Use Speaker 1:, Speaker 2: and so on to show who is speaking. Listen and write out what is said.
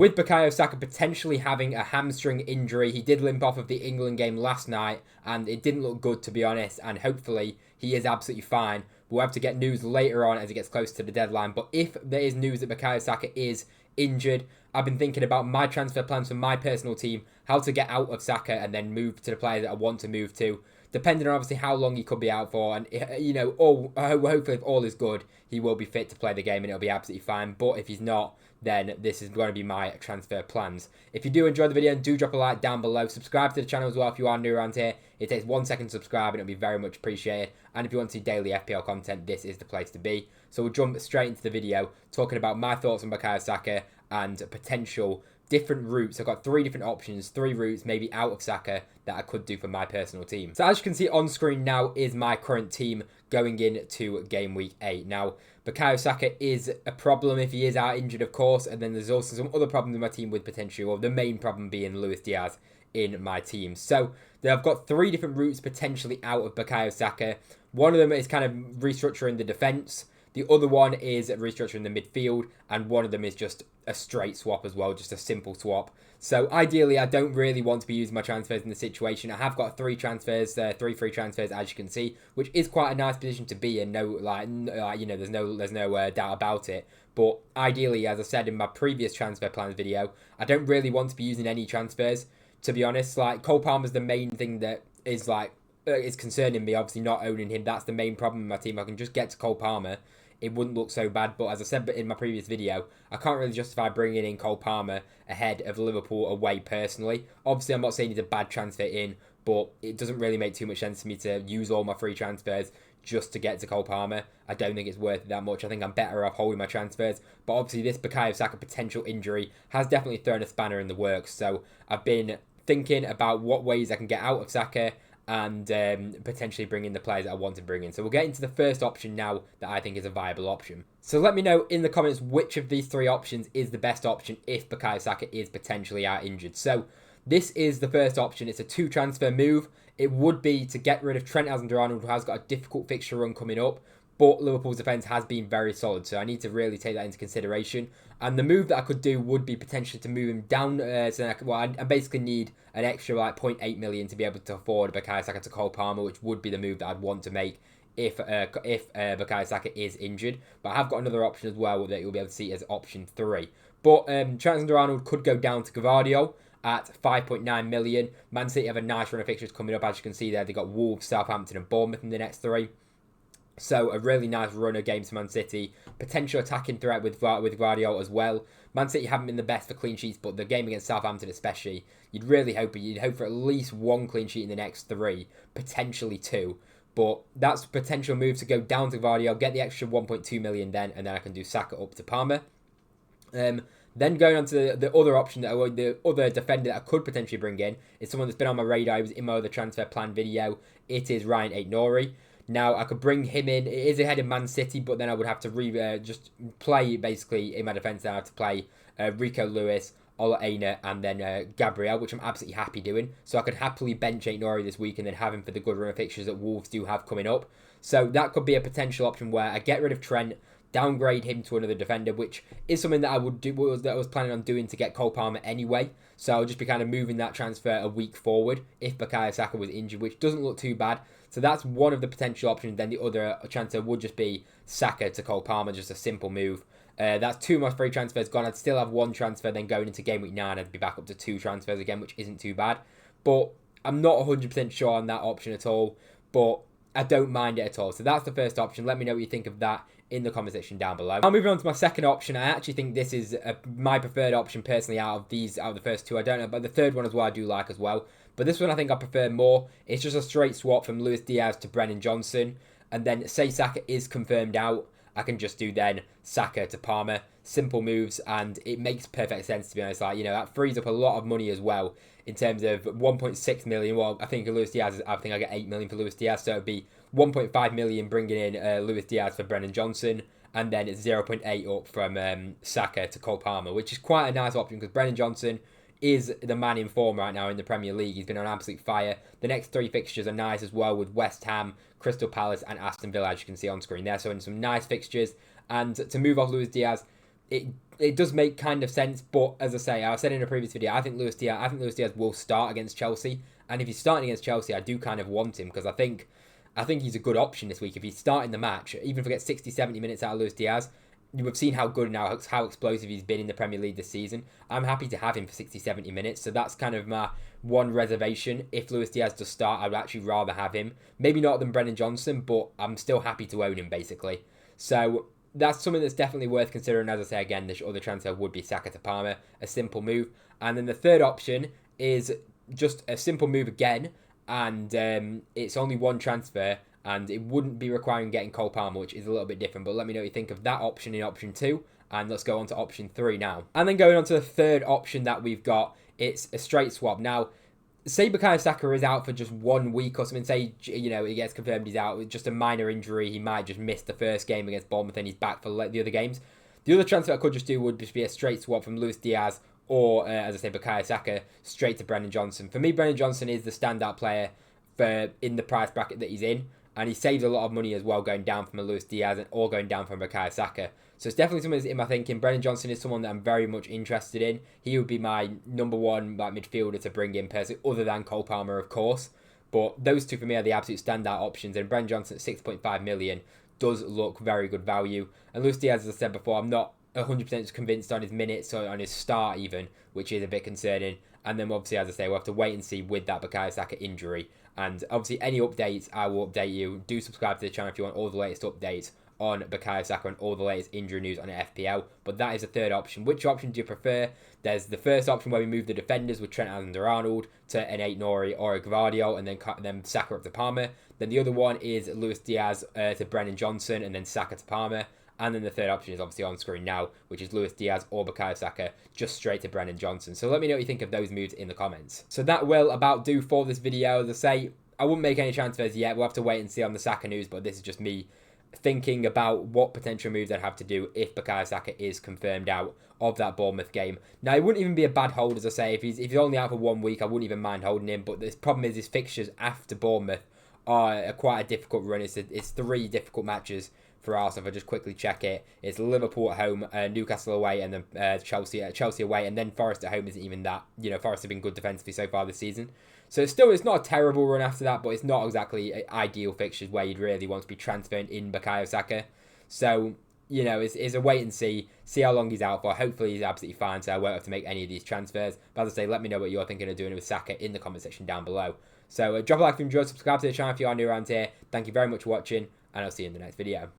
Speaker 1: With Bukayo Saka potentially having a hamstring injury, he did limp off of the England game last night, and it didn't look good, to be honest, and hopefully he is absolutely fine. We'll have to get news later on as it gets close to the deadline, but if there is news that Bukayo Saka is injured, I've been thinking about my transfer plans for my personal team, how to get out of Saka and then move to the player that I want to move to, depending on obviously how long he could be out for, and hopefully if all is good, he will be fit to play the game and it'll be absolutely fine. But if he's not, then this is going to be my transfer plans. If you do enjoy the video, do drop a like down below. Subscribe to the channel as well if you are new around here. It takes 1 second to subscribe and it'll be very much appreciated. And if you want to see daily FPL content, this is the place to be. So we'll jump straight into the video, talking about my thoughts on Bukayo Saka and potential different routes. I've got 3 different options, 3 routes maybe out of Saka that I could do for my personal team. So as you can see on screen now is my current team going into game week 8. Now, Bukayo Saka is a problem if he is out injured, of course, and then there's also some other problems in my team with potential, or the main problem being Luis Diaz in my team. So I've got 3 different routes potentially out of Bukayo Saka. One of them is kind of restructuring the defence. The other one is restructuring the midfield, and one of them is just a straight swap as well, just a simple swap. So ideally, I don't really want to be using my transfers in the situation. I have got 3 transfers, 3 free transfers, as you can see, which is quite a nice position to be in. There's no doubt about it. But ideally, as I said in my previous transfer plans video, I don't really want to be using any transfers. To be honest, like Cole Palmer's the main thing that is is concerning me. Obviously, not owning him, that's the main problem in my team. I can just get to Cole Palmer, it wouldn't look so bad. But as I said in my previous video, I can't really justify bringing in Cole Palmer ahead of Liverpool away personally. Obviously, I'm not saying he's a bad transfer in, but it doesn't really make too much sense to me to use all my free transfers just to get to Cole Palmer. I don't think it's worth it that much. I think I'm better off holding my transfers. But obviously, this Bukayo Saka potential injury has definitely thrown a spanner in the works. So I've been thinking about what ways I can get out of Saka and potentially bring in the players that I want to bring in. So we'll get into the first option now that I think is a viable option. So let me know in the comments which of these 3 options is the best option if Bukayo Saka is potentially out injured. So this is the first option. It's a 2 transfer move. It would be to get rid of Trent Alexander-Arnold, who has got a difficult fixture run coming up, but Liverpool's defence has been very solid, so I need to really take that into consideration. And the move that I could do would be potentially to move him down. I basically need an extra 0.8 million to be able to afford Bukayo Saka to Cole Palmer, which would be the move that I'd want to make if Bukayo Saka is injured. But I have got another option as well that you'll be able to see as option 3. But Trent Alexander-Arnold could go down to Gvardiol at 5.9 million. Man City have a nice run of fixtures coming up, as you can see there. They've got Wolves, Southampton and Bournemouth in the next 3. So a really nice run of games for Man City. Potential attacking threat with Gvardiol as well. Man City haven't been the best for clean sheets, but the game against Southampton especially, you'd hope for at least 1 clean sheet in the next 3, potentially 2. But that's potential move to go down to Gvardiol, get the extra 1.2 million then, and then I can do Saka up to Palmer. Then going on to the other option, the other defender that I could potentially bring in is someone that's been on my radar. He was in my other transfer plan video. It is Ryan Aït-Nouri. Now, I could bring him in. It is ahead of Man City, but then I would have to just play, basically, in my defence. I have to play Rico Lewis, Ola Aina, and then Gabriel, which I'm absolutely happy doing. So I could happily bench Aït-Nouri this week and then have him for the good run of fixtures that Wolves do have coming up. So that could be a potential option where I get rid of Trent, downgrade him to another defender, which is something that I would do, that I was planning on doing to get Cole Palmer anyway. So I'll just be kind of moving that transfer a week forward if Bukayo Saka was injured, which doesn't look too bad. So that's one of the potential options. Then the other transfer would just be Saka to Cole Palmer, just a simple move. That's 2 of my free transfers gone. I'd still have 1 transfer. Then going into game week 9, I'd be back up to 2 transfers again, which isn't too bad. But I'm not 100% sure on that option at all. But I don't mind it at all. So that's the first option. Let me know what you think of that in the comment section down below. Now moving on to my second option. I actually think this is my preferred option personally out of the first 2. I don't know, but the third one as well I do like as well. But this one I think I prefer more. It's just a straight swap from Luis Diaz to Brennan Johnson. And then say Saka is confirmed out, I can just do then Saka to Palmer. Simple moves, and it makes perfect sense, to be honest. That frees up a lot of money as well in terms of 1.6 million. Well, I think Luis Diaz, I think I get 8 million for Luis Diaz, so it'd be 1.5 million bringing in Luis Diaz for Brennan Johnson, and then it's 0.8 up from Saka to Cole Palmer, which is quite a nice option because Brennan Johnson is the man in form right now in the Premier League. He's been on absolute fire. The next 3 fixtures are nice as well, with West Ham, Crystal Palace and Aston Villa, as you can see on screen there. So in some nice fixtures. And to move off Luis Diaz, it does make kind of sense. But as I say, I said in a previous video, I think Luis Diaz will start against Chelsea, and if he's starting against Chelsea, I do kind of want him because I think he's a good option this week. If he's starting the match, even if we get 60, 70 minutes out of Luis Diaz, we've seen how good now, how explosive he's been in the Premier League this season. I'm happy to have him for 60, 70 minutes. So that's kind of my one reservation. If Luis Diaz does start, I'd actually rather have him. Maybe not than Brennan Johnson, but I'm still happy to own him, basically. So that's something that's definitely worth considering. As I say again, the other transfer would be Saka to Parma, a simple move. And then the third option is just a simple move again, and it's only one transfer, and it wouldn't be requiring getting Cole Palmer, which is a little bit different. But let me know what you think of that option in option 2, and let's go on to option 3 now. And then going on to the third option that we've got, it's a straight swap. Now, say Bukayo Saka is out for just 1 week or something, say, he gets confirmed he's out with just a minor injury, he might just miss the first game against Bournemouth and he's back for the other games. The other transfer I could just do would just be a straight swap from Luis Diaz or, as I say, Bukayo Saka straight to Brennan Johnson. For me, Brennan Johnson is the standout player in the price bracket that he's in, and he saves a lot of money as well going down from a Luis Diaz or going down from Bukayo Saka. So it's definitely something that's in my thinking. Brennan Johnson is someone that I'm very much interested in. He would be my number one midfielder to bring in personally, other than Cole Palmer, of course. But those two for me are the absolute standout options. And Brennan Johnson at 6.5 million does look very good value. And Luis Diaz, as I said before, I'm not 100% convinced on his minutes or on his start even, which is a bit concerning. And then obviously, as I say, we'll have to wait and see with that Bukayo Saka injury. And obviously, any updates, I will update you. Do subscribe to the channel if you want all the latest updates on Bukayo Saka and all the latest injury news on FPL. But that is the third option. Which option do you prefer? There's the first option where we move the defenders with Trent Alexander-Arnold to an 8 Nori or a Gvardiol and then Saka up to Palmer. Then the other one is Luis Diaz to Brennan Johnson and then Saka to Palmer. And then the third option is obviously on screen now, which is Luis Diaz or Bukayo Saka, just straight to Brennan Johnson. So let me know what you think of those moves in the comments. So that will about do for this video. As I say, I wouldn't make any transfers yet. We'll have to wait and see on the Saka news, but this is just me thinking about what potential moves I'd have to do if Bukayo Saka is confirmed out of that Bournemouth game. Now, it wouldn't even be a bad hold, as I say. If he's only out for 1 week, I wouldn't even mind holding him. But the problem is his fixtures after Bournemouth are quite a difficult run. It's 3 difficult matches for Arsenal. If I just quickly check it, it's Liverpool at home, Newcastle away, and then Chelsea away, and then Forest at home isn't even that. Forest have been good defensively so far this season. So it's not a terrible run after that, but it's not exactly ideal fixtures where you'd really want to be transferring in Bukayo Saka. So, it's a wait and see how long he's out for. Hopefully he's absolutely fine, so I won't have to make any of these transfers. But as I say, let me know what you're thinking of doing with Saka in the comment section down below. So drop a like if you enjoyed, subscribe to the channel if you are new around here. Thank you very much for watching, and I'll see you in the next video.